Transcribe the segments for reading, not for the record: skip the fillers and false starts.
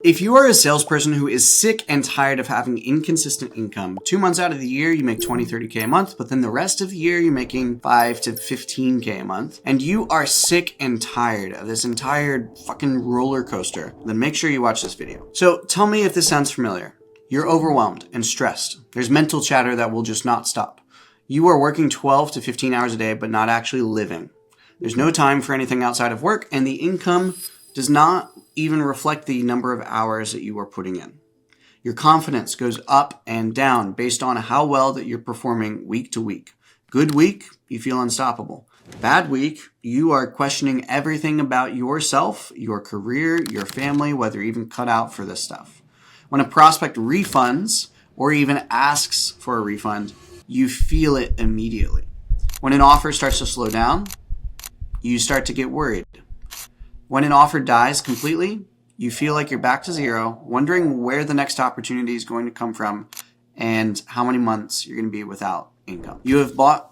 If you are a salesperson who is sick and tired of having inconsistent income, 2 months out of the year you make 20, 30K a month, but then the rest of the year you're making 5 to 15K a month, and you are sick and tired of this entire fucking roller coaster, then make sure you watch this video. So tell me if this sounds familiar. You're overwhelmed and stressed. There's mental chatter that will just not stop. You are working 12 to 15 hours a day, but not actually living. There's no time for anything outside of work, and the income does not even reflect the number of hours that you are putting in. Your confidence goes up and down based on how well that you're performing week to week. Good week, you feel unstoppable. Bad week, you are questioning everything about yourself, your career, your family, whether you're even cut out for this stuff. When a prospect refunds or even asks for a refund, you feel it immediately. When an offer starts to slow down, you start to get worried. When an offer dies completely, you feel like you're back to zero, wondering where the next opportunity is going to come from and how many months you're going to be without income. You have bought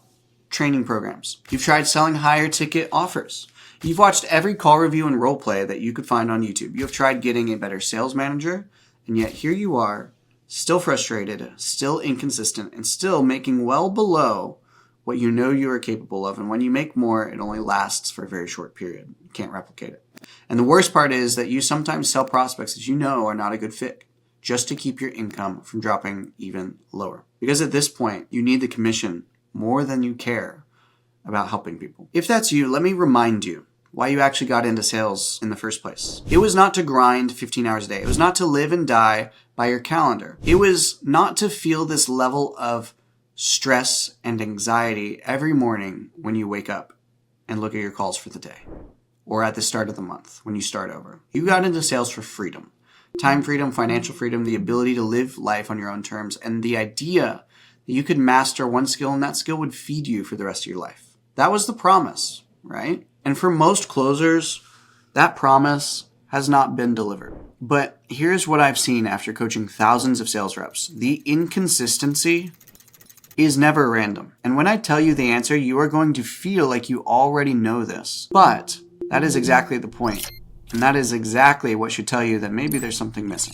training programs. You've tried selling higher ticket offers. You've watched every call review and role play that you could find on YouTube. You have tried getting a better sales manager, and yet here you are, still frustrated, still inconsistent, and still making well below what you know you are capable of. And when you make more, it only lasts for a very short period. You can't replicate it. And the worst part is that you sometimes sell prospects that you know are not a good fit just to keep your income from dropping even lower. Because at this point, you need the commission more than you care about helping people. If that's you, let me remind you why you actually got into sales in the first place. It was not to grind 15 hours a day. It was not to live and die by your calendar. It was not to feel this level of stress and anxiety every morning when you wake up and look at your calls for the day, or at the start of the month when you start over. You got into sales for freedom, time freedom, financial freedom, the ability to live life on your own terms, and the idea that you could master one skill and that skill would feed you for the rest of your life. That was the promise, right? And for most closers, that promise has not been delivered. But here's what I've seen after coaching thousands of sales reps. The inconsistency is never random. And when I tell you the answer, you are going to feel like you already know this. But that is exactly the point. And that is exactly what should tell you that maybe there's something missing.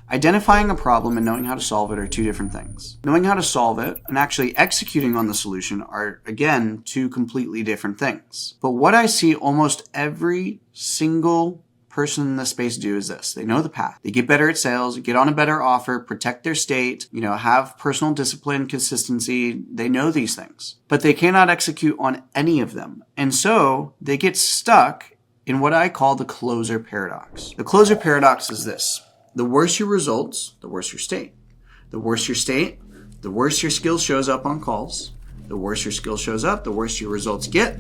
Identifying a problem and knowing how to solve it are two different things. Knowing how to solve it and actually executing on the solution are, again, two completely different things. But what I see almost every single person in this space do is this. They know the path. They get better at sales, get on a better offer, protect their state, have personal discipline, consistency. They know these things, but they cannot execute on any of them. And so they get stuck in what I call the closer paradox. The closer paradox is this. The worse your results, the worse your state. The worse your state, the worse your skill shows up on calls. The worse your skill shows up, the worse your results get.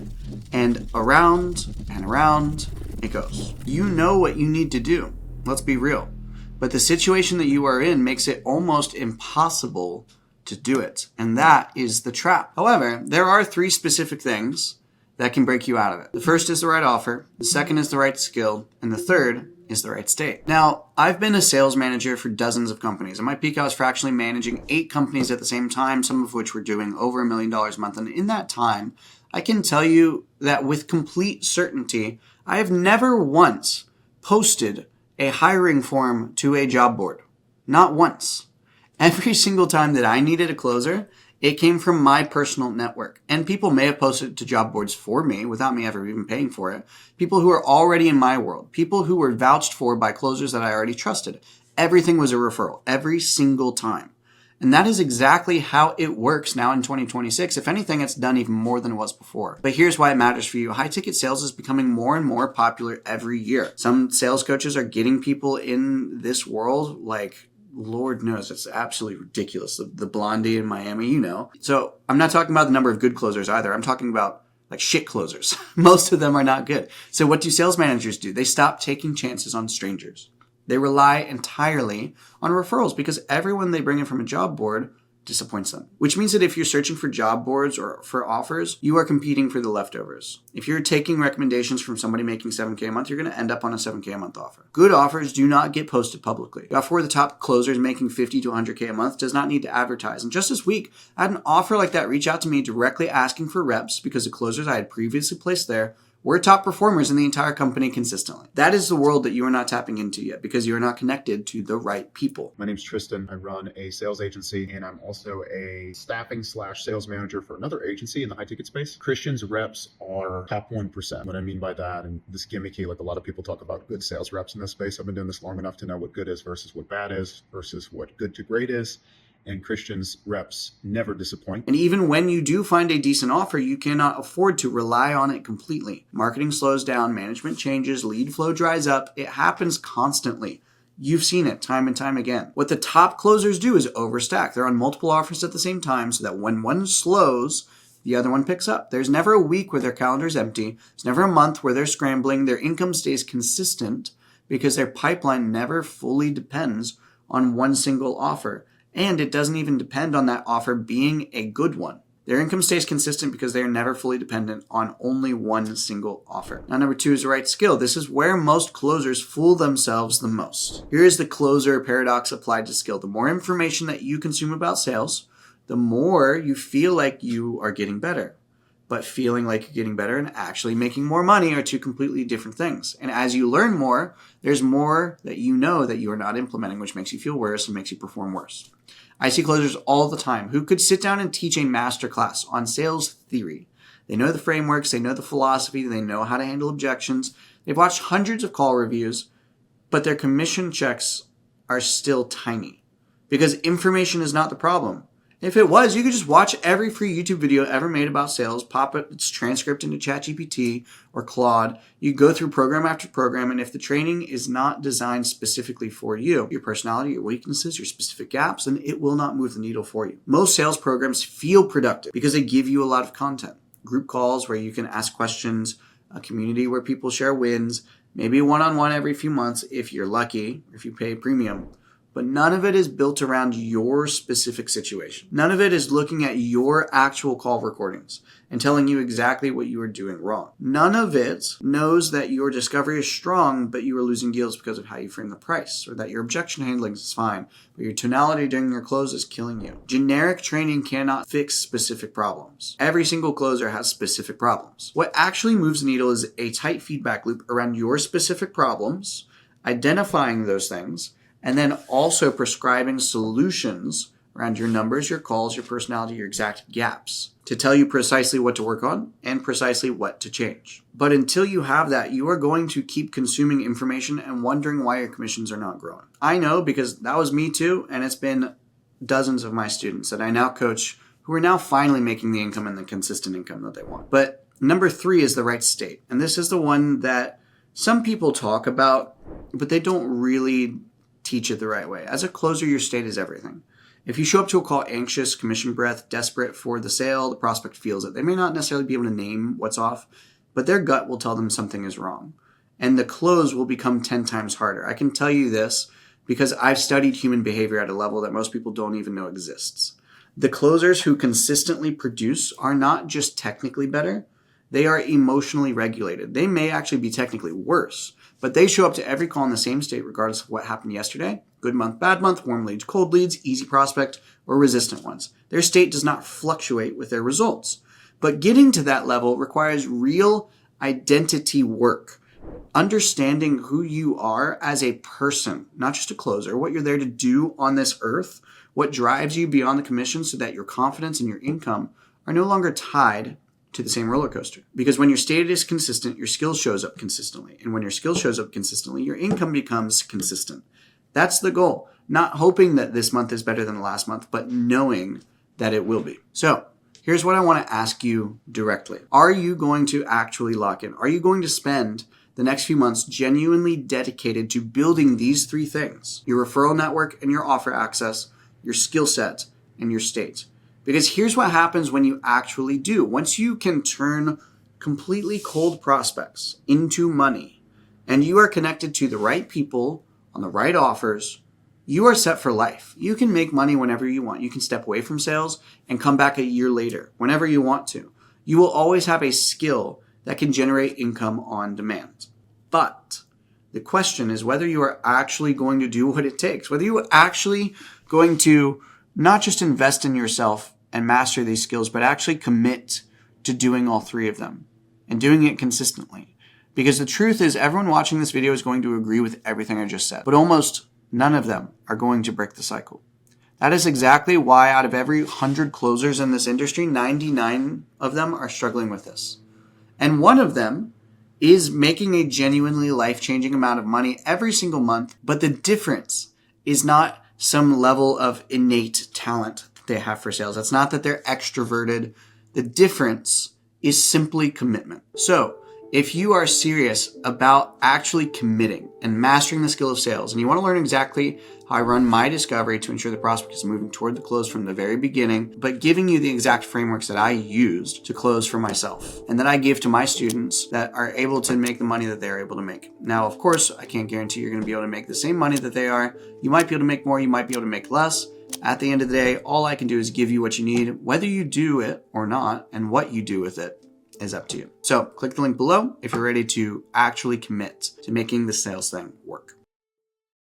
And around and around it goes. You know what you need to do. Let's be real. But the situation that you are in makes it almost impossible to do it. And that is the trap. However, there are 3 specific things that can break you out of it. The first is the right offer. The second is the right skill. And the third is the right state. Now, I've been a sales manager for dozens of companies. At my peak, I was fractionally managing 8 companies at the same time, some of which were doing over $1 million a month. And in that time, I can tell you that with complete certainty, I have never once posted a hiring form to a job board. Not once. Every single time that I needed a closer, it came from my personal network. And people may have posted it to job boards for me without me ever even paying for it. People who are already in my world. People who were vouched for by closers that I already trusted. Everything was a referral. Every single time. And that is exactly how it works now in 2026. If anything, it's done even more than it was before. But here's why it matters for you. High ticket sales is becoming more and more popular every year. Some sales coaches are getting people in this world like, Lord knows, it's absolutely ridiculous. The blondie in Miami, So I'm not talking about the number of good closers either. I'm talking about like shit closers. Most of them are not good. So what do sales managers do? They stop taking chances on strangers. They rely entirely on referrals because everyone they bring in from a job board disappoints them. Which means that if you're searching for job boards or for offers, you are competing for the leftovers. If you're taking recommendations from somebody making $7K a month, you're going to end up on a $7K a month offer. Good offers do not get posted publicly. The offer where the top closers making $50 to $100K a month does not need to advertise. And just this week, I had an offer like that reach out to me directly asking for reps because the closers I had previously placed there We're top performers in the entire company consistently. That is the world that you are not tapping into yet because you are not connected to the right people. My name's Tristan. I run a sales agency, and I'm also a staffing/sales manager for another agency in the high ticket space. Christian's reps are top 1%. What I mean by that, and this gimmicky, like a lot of people talk about good sales reps in this space. I've been doing this long enough to know what good is versus what bad is versus what good to great is. And Christian's reps never disappoint. And even when you do find a decent offer, you cannot afford to rely on it completely. Marketing slows down, management changes, lead flow dries up. It happens constantly. You've seen it time and time again. What the top closers do is overstack. They're on multiple offers at the same time so that when one slows, the other one picks up. There's never a week where their calendar's empty. There's never a month where they're scrambling. Their income stays consistent because their pipeline never fully depends on one single offer. And it doesn't even depend on that offer being a good one. Their income stays consistent because they are never fully dependent on only one single offer. Now, number 2 is the right skill. This is where most closers fool themselves the most. Here is the closer paradox applied to skill. The more information that you consume about sales, the more you feel like you are getting better. But feeling like you're getting better and actually making more money are two completely different things. And as you learn more, there's more that you know that you are not implementing, which makes you feel worse and makes you perform worse. I see closers all the time who could sit down and teach a masterclass on sales theory. They know the frameworks, they know the philosophy, they know how to handle objections. They've watched hundreds of call reviews, but their commission checks are still tiny because information is not the problem. If it was, you could just watch every free YouTube video ever made about sales, pop its transcript into ChatGPT or Claude. You go through program after program, and if the training is not designed specifically for you, your personality, your weaknesses, your specific gaps, then it will not move the needle for you. Most sales programs feel productive because they give you a lot of content. Group calls where you can ask questions, a community where people share wins, maybe one-on-one every few months if you're lucky, if you pay premium. But none of it is built around your specific situation. None of it is looking at your actual call recordings and telling you exactly what you are doing wrong. None of it knows that your discovery is strong, but you are losing deals because of how you frame the price, or that your objection handling is fine, but your tonality during your close is killing you. Generic training cannot fix specific problems. Every single closer has specific problems. What actually moves the needle is a tight feedback loop around your specific problems, identifying those things, and then also prescribing solutions around your numbers, your calls, your personality, your exact gaps to tell you precisely what to work on and precisely what to change. But until you have that, you are going to keep consuming information and wondering why your commissions are not growing. I know because that was me too, and it's been dozens of my students that I now coach who are now finally making the income and the consistent income that they want. But number 3 is the right state. And this is the one that some people talk about, but they don't really teach it the right way. As a closer, your state is everything. If you show up to a call anxious, commission breath, desperate for the sale, the prospect feels it. They may not necessarily be able to name what's off, but their gut will tell them something is wrong. And the close will become 10 times harder. I can tell you this because I've studied human behavior at a level that most people don't even know exists. The closers who consistently produce are not just technically better, they are emotionally regulated. They may actually be technically worse, but they show up to every call in the same state regardless of what happened yesterday. Good month, bad month, warm leads, cold leads, easy prospect, or resistant ones. Their state does not fluctuate with their results. But getting to that level requires real identity work. Understanding who you are as a person, not just a closer, what you're there to do on this earth, what drives you beyond the commission so that your confidence and your income are no longer tied to the same roller coaster. Because when your state is consistent, your skill shows up consistently. And when your skill shows up consistently, your income becomes consistent. That's the goal. Not hoping that this month is better than the last month, but knowing that it will be. So here's what I want to ask you directly. Are you going to actually lock in? Are you going to spend the next few months genuinely dedicated to building these 3 things? Your referral network and your offer access, your skill set, and your state. Because here's what happens when you actually do. Once you can turn completely cold prospects into money, and you are connected to the right people on the right offers, you are set for life. You can make money whenever you want. You can step away from sales and come back a year later, whenever you want to. You will always have a skill that can generate income on demand. But the question is whether you are actually going to do what it takes, whether you are actually going to not just invest in yourself and master these skills, but actually commit to doing all 3 of them. and doing it consistently. Because the truth is, everyone watching this video is going to agree with everything I just said, but almost none of them are going to break the cycle. That is exactly why out of every 100 closers in this industry, 99 of them are struggling with this. And one of them is making a genuinely life-changing amount of money every single month, but the difference is not some level of innate talent that they have for sales. It's not that they're extroverted. The difference is simply commitment. So if you are serious about actually committing and mastering the skill of sales, and you want to learn exactly how I run my discovery to ensure the prospect is moving toward the close from the very beginning, but giving you the exact frameworks that I used to close for myself and that I give to my students that are able to make the money that they're able to make. Now, of course, I can't guarantee you're going to be able to make the same money that they are. You might be able to make more, you might be able to make less. At the end of the day, all I can do is give you what you need. Whether you do it or not, and what you do with it, is up to you. So click the link below if you're ready to actually commit to making the sales thing work.